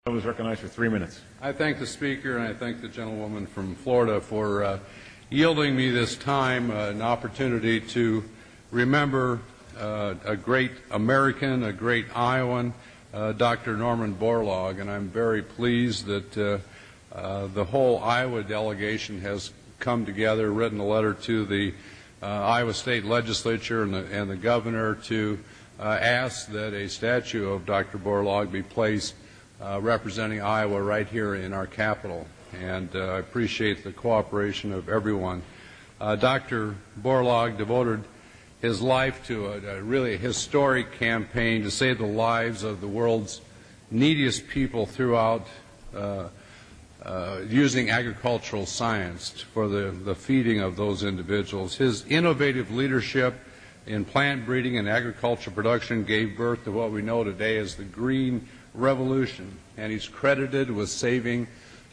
I was recognized for 3 minutes. I thank the Speaker and I thank the gentlewoman from Florida for yielding me this time an opportunity to remember a great American, a great Iowan, Dr. Norman Borlaug, and I'm very pleased that the whole Iowa delegation has come together, written a letter to the Iowa State Legislature and the governor to ask that a statue of Dr. Borlaug be placed representing Iowa right here in our capital, and I appreciate the cooperation of everyone. Dr. Borlaug devoted his life to a really historic campaign to save the lives of the world's neediest people throughout using agricultural science for the feeding of those individuals. His innovative leadership in plant breeding and agricultural production gave birth to what we know today as the Green Revolution, and he's credited with saving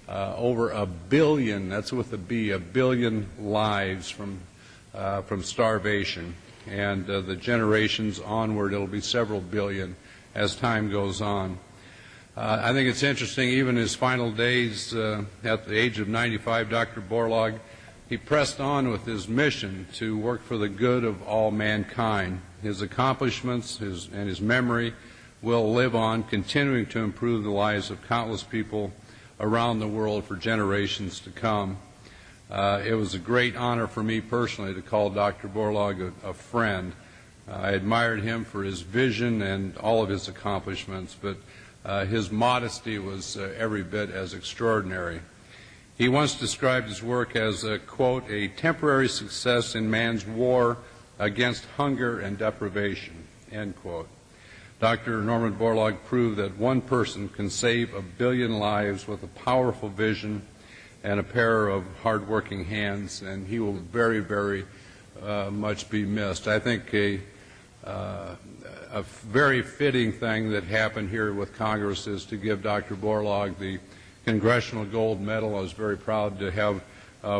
over 1 billion, that's with a B, 1 billion lives from starvation, and the generations onward it'll be several billion as time goes on. I think it's interesting, even his final days at the age of 95, Dr. Borlaug, he pressed on with his mission to work for the good of all mankind. His accomplishments and his memory will live on, continuing to improve the lives of countless people around the world for generations to come. It was a great honor for me personally to call Dr. Borlaug a friend. I admired him for his vision and all of his accomplishments, but his modesty was every bit as extraordinary. He once described his work as, quote, a temporary success in man's war against hunger and deprivation, end quote. Dr. Norman Borlaug proved that one person can save 1 billion lives with a powerful vision and a pair of hard-working hands, and he will very, very much be missed. I think a very fitting thing that happened here with Congress is to give Dr. Borlaug the Congressional Gold Medal. I was very proud to have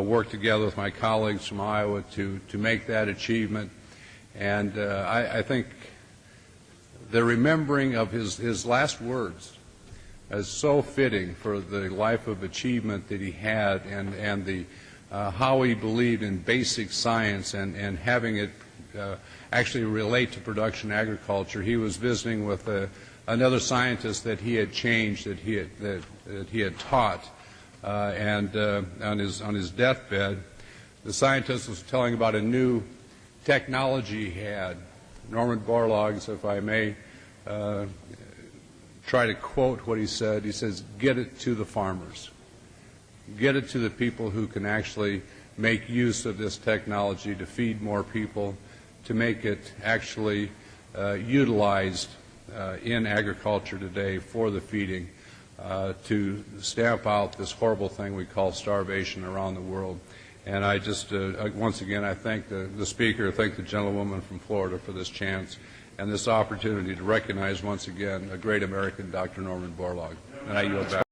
worked together with my colleagues from Iowa to make that achievement, and I think the remembering of his last words is so fitting for the life of achievement that he had, and the how he believed in basic science and having it actually relate to production agriculture. He was visiting with another scientist that he had changed, that he had taught, and on his deathbed, the scientist was telling about a new technology he had. Norman Borlaug, if I may try to quote what he said, he says, "Get it to the farmers. Get it to the people who can actually make use of this technology to feed more people, to make it actually utilized in agriculture today for the feeding, to stamp out this horrible thing we call starvation around the world." And I just, once again, I thank the Speaker, I thank the gentlewoman from Florida for this chance and this opportunity to recognize once again a great American, Dr. Norman Borlaug. And I yield back.